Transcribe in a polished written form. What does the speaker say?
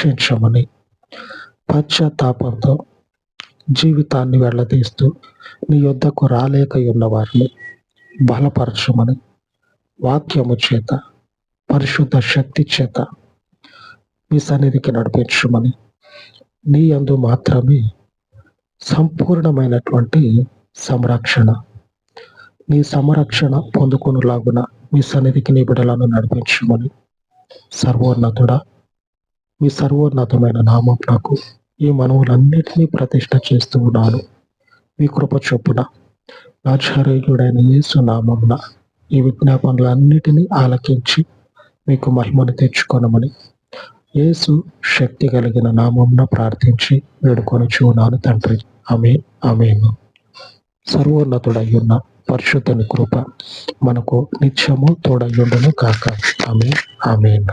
రక్షించమని పశ్చాత్తాపంతో జీవితాన్ని వెళ్లదీస్తూ నీ యొద్దకు రాలేక ఉన్న వారిని బలపరచమని వాక్యము చేత పరిశుద్ధ శక్తి చేత మీ సన్నిధికి నడిపించమని నీ యందు మాత్రమే సంపూర్ణమైనటువంటి సంరక్షణ నీ సంరక్షణ పొందుకునేలాగున మీ సన్నిధికి నీ బిడ్డలను నడిపించమని సర్వోన్నతుడా మీ సర్వోన్నతమైన నామం నాకు ఈ మనవులన్నిటినీ ప్రతిష్ఠ చేస్తూ ఉన్నాను. మీ కృప చొప్పున నాజరేయుడైన యేసు నామమున ఈ విజ్ఞాపనలన్నిటినీ ఆలకించి మీకు మహిమను తెచ్చుకొనమని యేసు శక్తి కలిగిన నామమున ప్రార్థించి వేడుకొనుచు ఉన్నాను తండ్రి. ఆమేన్, ఆమేన్. సర్వోన్నతుడయ్యున్న పరిశుద్ధని కృప మనకు నిత్యము తోడయ్యుండును కాక. ఆమేన్, ఆమేన్.